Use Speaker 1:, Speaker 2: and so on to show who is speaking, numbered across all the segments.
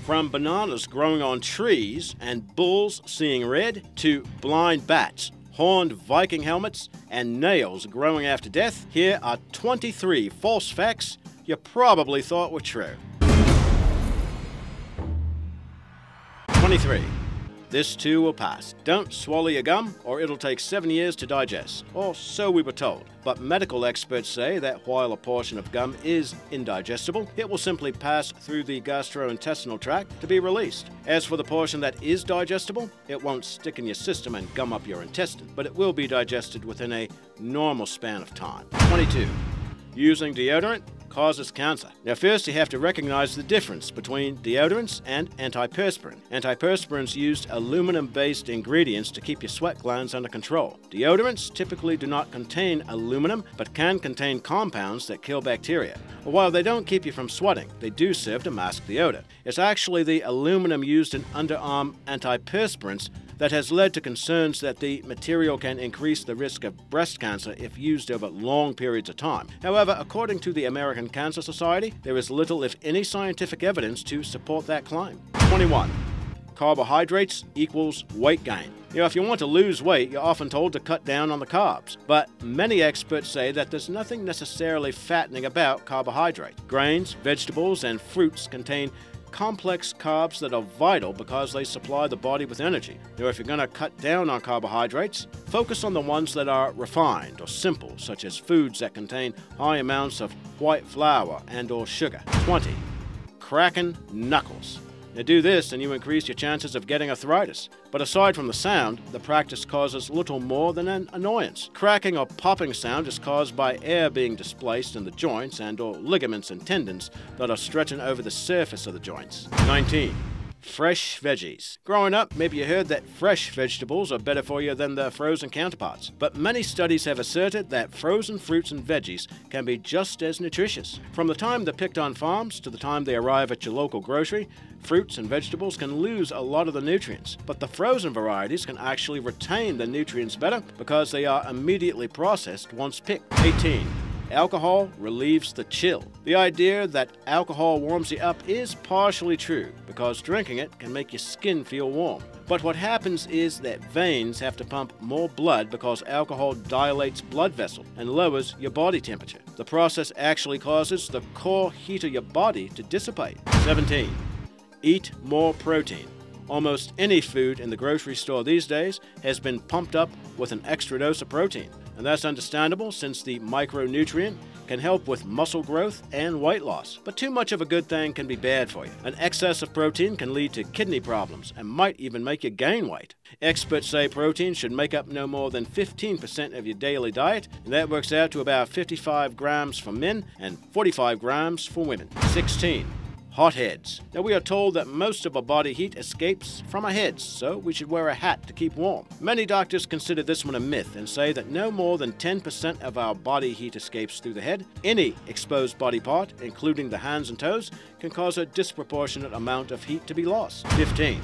Speaker 1: From bananas growing on trees and bulls seeing red to blind bats, horned Viking helmets, and nails growing after death, here are 23 false facts you probably thought were true. 23. This too will pass. Don't swallow your gum or it'll take 7 years to digest, or so we were told. But medical experts say that while a portion of gum is indigestible, it will simply pass through the gastrointestinal tract to be released. As for the portion that is digestible, it won't stick in your system and gum up your intestine, but it will be digested within a normal span of time. 22. Using deodorant causes cancer. Now first you have to recognize the difference between deodorants and antiperspirant. Antiperspirants used aluminum-based ingredients to keep your sweat glands under control. Deodorants typically do not contain aluminum, but can contain compounds that kill bacteria. While they don't keep you from sweating, they do serve to mask the odor. It's actually the aluminum used in underarm antiperspirants that has led to concerns that the material can increase the risk of breast cancer if used over long periods of time. However, according to the American Cancer Society, there is little, if any, scientific evidence to support that claim. 21. Carbohydrates equals weight gain. If you want to lose weight, you're often told to cut down on the carbs. But many experts say that there's nothing necessarily fattening about carbohydrates. Grains, vegetables, and fruits contain complex carbs that are vital because they supply the body with energy. If you're going to cut down on carbohydrates, focus on the ones that are refined or simple, such as foods that contain high amounts of white flour and/or sugar. 20. Cracking knuckles. Now do this and you increase your chances of getting arthritis. But aside from the sound, the practice causes little more than an annoyance. Cracking or popping sound is caused by air being displaced in the joints and/or ligaments and tendons that are stretching over the surface of the joints. 19. Fresh veggies. Growing up, maybe you heard that fresh vegetables are better for you than their frozen counterparts. But many studies have asserted that frozen fruits and veggies can be just as nutritious. From the time they're picked on farms to the time they arrive at your local grocery, fruits and vegetables can lose a lot of the nutrients. But the frozen varieties can actually retain the nutrients better because they are immediately processed once picked. 18. Alcohol relieves the chill. The idea that alcohol warms you up is partially true because drinking it can make your skin feel warm. But what happens is that veins have to pump more blood because alcohol dilates blood vessels and lowers your body temperature. The process actually causes the core heat of your body to dissipate. 17. Eat more protein. Almost any food in the grocery store these days has been pumped up with an extra dose of protein. And that's understandable since the micronutrient can help with muscle growth and weight loss. But too much of a good thing can be bad for you. An excess of protein can lead to kidney problems and might even make you gain weight. Experts say protein should make up no more than 15% of your daily diet, and that works out to about 55 grams for men and 45 grams for women. 16. Hot heads. Now we are told that most of our body heat escapes from our heads, so we should wear a hat to keep warm. Many doctors consider this one a myth and say that no more than 10% of our body heat escapes through the head. Any exposed body part, including the hands and toes, can cause a disproportionate amount of heat to be lost. 15.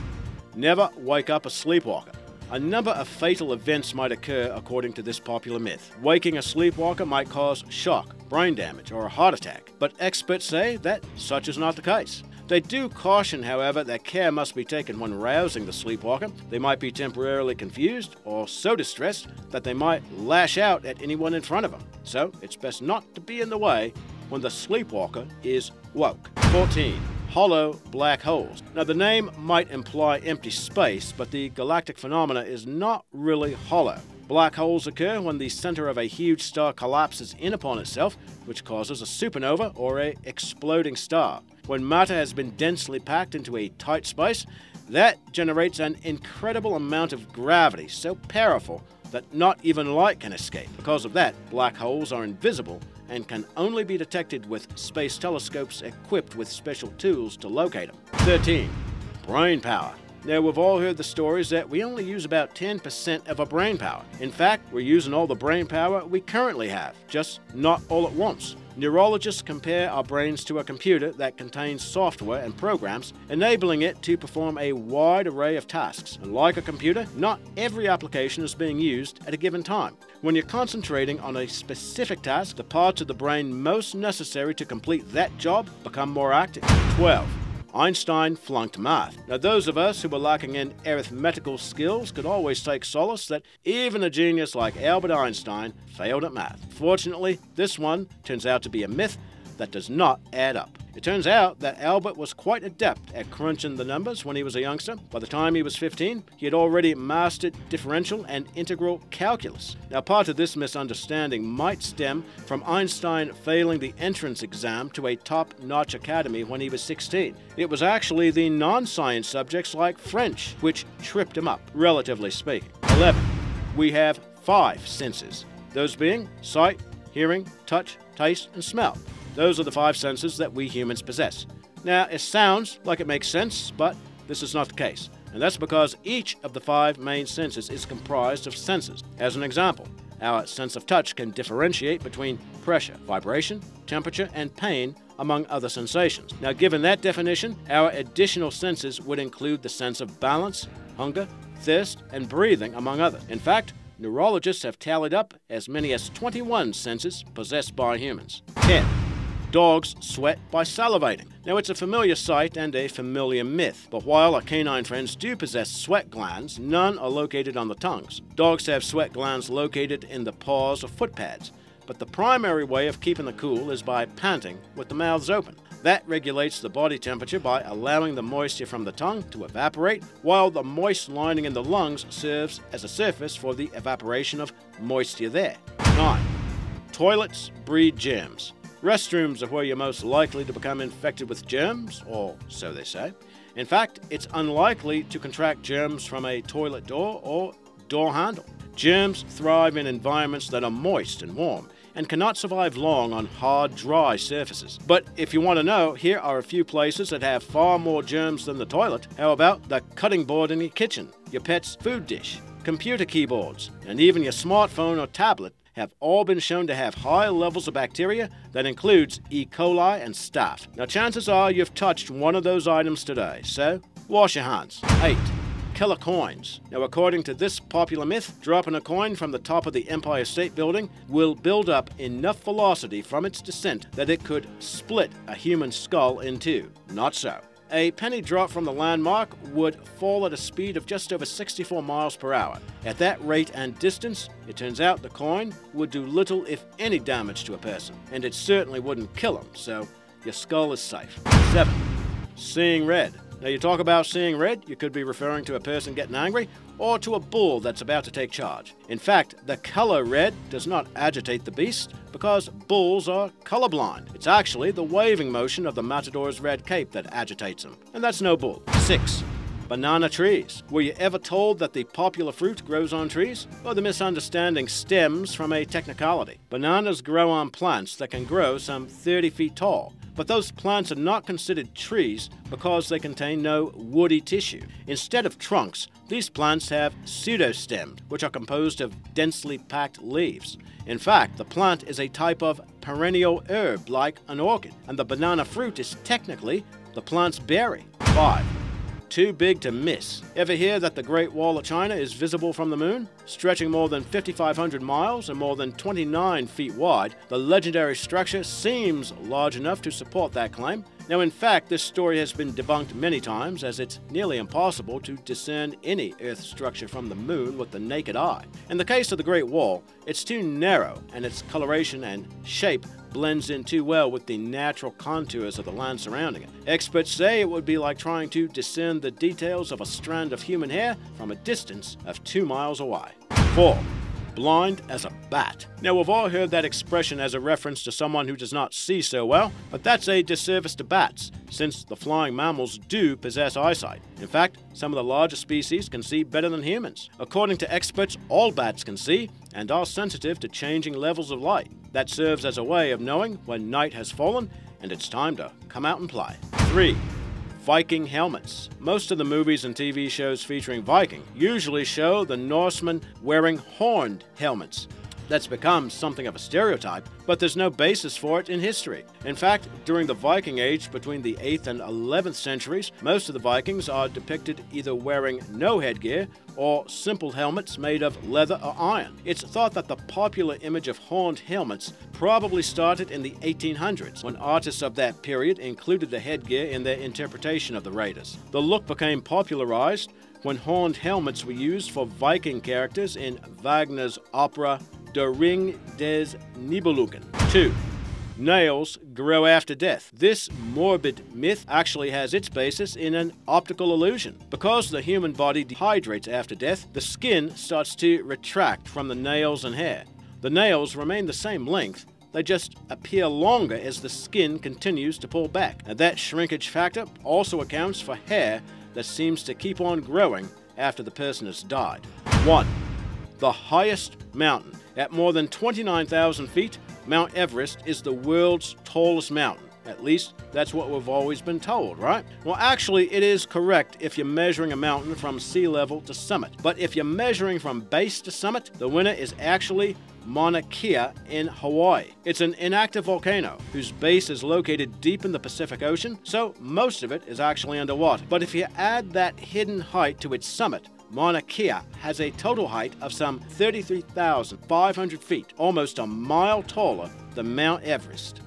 Speaker 1: Never wake up a sleepwalker. A number of fatal events might occur according to this popular myth. Waking a sleepwalker might cause shock, brain damage, or a heart attack, but experts say that such is not the case. They do caution, however, that care must be taken when rousing the sleepwalker. They might be temporarily confused or so distressed that they might lash out at anyone in front of them. So it's best not to be in the way when the sleepwalker is woke. 14. Hollow black holes. Now the name might imply empty space, but the galactic phenomena is not really hollow. Black holes occur when the center of a huge star collapses in upon itself, which causes a supernova or an exploding star. When matter has been densely packed into a tight space, that generates an incredible amount of gravity, so powerful that not even light can escape. Because of that, black holes are invisible and can only be detected with space telescopes equipped with special tools to locate them. 13. Brain power. Now, we've all heard the stories that we only use about 10% of our brain power. In fact, we're using all the brain power we currently have, just not all at once. Neurologists compare our brains to a computer that contains software and programs, enabling it to perform a wide array of tasks. And like a computer, not every application is being used at a given time. When you're concentrating on a specific task, the parts of the brain most necessary to complete that job become more active. 12. Einstein flunked math. Now, those of us who were lacking in arithmetical skills could always take solace that even a genius like Albert Einstein failed at math. Fortunately, this one turns out to be a myth that does not add up. It turns out that Albert was quite adept at crunching the numbers when he was a youngster. By the time he was 15, he had already mastered differential and integral calculus. Now, part of this misunderstanding might stem from Einstein failing the entrance exam to a top-notch academy when he was 16. It was actually the non-science subjects like French which tripped him up, relatively speaking. 11. We have 5 senses, those being sight, hearing, touch, taste, and smell. Those are the 5 senses that we humans possess. Now, it sounds like it makes sense, but this is not the case. And that's because each of the 5 main senses is comprised of senses. As an example, our sense of touch can differentiate between pressure, vibration, temperature, and pain, among other sensations. Now, given that definition, our additional senses would include the sense of balance, hunger, thirst, and breathing, among others. In fact, neurologists have tallied up as many as 21 senses possessed by humans. 10. Dogs sweat by salivating. Now, it's a familiar sight and a familiar myth, but while our canine friends do possess sweat glands, none are located on the tongues. Dogs have sweat glands located in the paws or foot pads, but the primary way of keeping the cool is by panting with the mouths open. That regulates the body temperature by allowing the moisture from the tongue to evaporate, while the moist lining in the lungs serves as a surface for the evaporation of moisture there. 9. Toilets breed germs. Restrooms are where you're most likely to become infected with germs, or so they say. In fact, it's unlikely to contract germs from a toilet door or door handle. Germs thrive in environments that are moist and warm, and cannot survive long on hard, dry surfaces. But if you want to know, here are a few places that have far more germs than the toilet. How about the cutting board in your kitchen, your pet's food dish, computer keyboards, and even your smartphone or tablet have all been shown to have high levels of bacteria that includes E. coli and staph. Now, chances are you've touched one of those items today, so wash your hands. 8. Killer coins. Now, according to this popular myth, dropping a coin from the top of the Empire State Building will build up enough velocity from its descent that it could split a human skull in two. Not so. A penny drop from the landmark would fall at a speed of just over 64 miles per hour. At that rate and distance, it turns out the coin would do little if any damage to a person, and it certainly wouldn't kill him, so your skull is safe. 7. Seeing red. Now, you talk about seeing red, you could be referring to a person getting angry or to a bull that's about to take charge. In fact, the color red does not agitate the beast because bulls are colorblind. It's actually the waving motion of the matador's red cape that agitates him, and that's no bull. 6. Banana trees. Were you ever told that the popular fruit grows on trees? Well, the misunderstanding stems from a technicality. Bananas grow on plants that can grow some 30 feet tall. But those plants are not considered trees because they contain no woody tissue. Instead of trunks, these plants have pseudostems, which are composed of densely packed leaves. In fact, the plant is a type of perennial herb like an orchid, and the banana fruit is technically the plant's berry. 5. Too big to miss. Ever hear that the Great Wall of China is visible from the moon? Stretching more than 5,500 miles and more than 29 feet wide, the legendary structure seems large enough to support that claim. Now, in fact, this story has been debunked many times, as it's nearly impossible to discern any Earth structure from the moon with the naked eye. In the case of the Great Wall, it's too narrow, and its coloration and shape blends in too well with the natural contours of the land surrounding it. Experts say it would be like trying to discern the details of a strand of human hair from a distance of 2 miles away. 4. Blind as a bat. Now, we've all heard that expression as a reference to someone who does not see so well, but that's a disservice to bats, since the flying mammals do possess eyesight. In fact, some of the larger species can see better than humans. According to experts, all bats can see and are sensitive to changing levels of light. That serves as a way of knowing when night has fallen and it's time to come out and play. 3. Viking helmets. Most of the movies and TV shows featuring Viking usually show the Norsemen wearing horned helmets. that's become something of a stereotype, but there's no basis for it in history. In fact, during the Viking Age between the 8th and 11th centuries, most of the Vikings are depicted either wearing no headgear or simple helmets made of leather or iron. It's thought that the popular image of horned helmets probably started in the 1800s, when artists of that period included the headgear in their interpretation of the raiders. The look became popularized when horned helmets were used for Viking characters in Wagner's opera Der Ring des Nibelungen. 2. Nails grow after death. This morbid myth actually has its basis in an optical illusion. Because the human body dehydrates after death, the skin starts to retract from the nails and hair. The nails remain the same length, they just appear longer as the skin continues to pull back. And that shrinkage factor also accounts for hair that seems to keep on growing after the person has died. 1. The highest mountain. At more than 29,000 feet, Mount Everest is the world's tallest mountain. At least, that's what we've always been told, right? Well, actually, it is correct if you're measuring a mountain from sea level to summit. But if you're measuring from base to summit, the winner is actually Mauna Kea in Hawaii. It's an inactive volcano whose base is located deep in the Pacific Ocean, so most of it is actually underwater. But if you add that hidden height to its summit, Mauna Kea has a total height of some 33,500 feet, almost a mile taller than Mount Everest.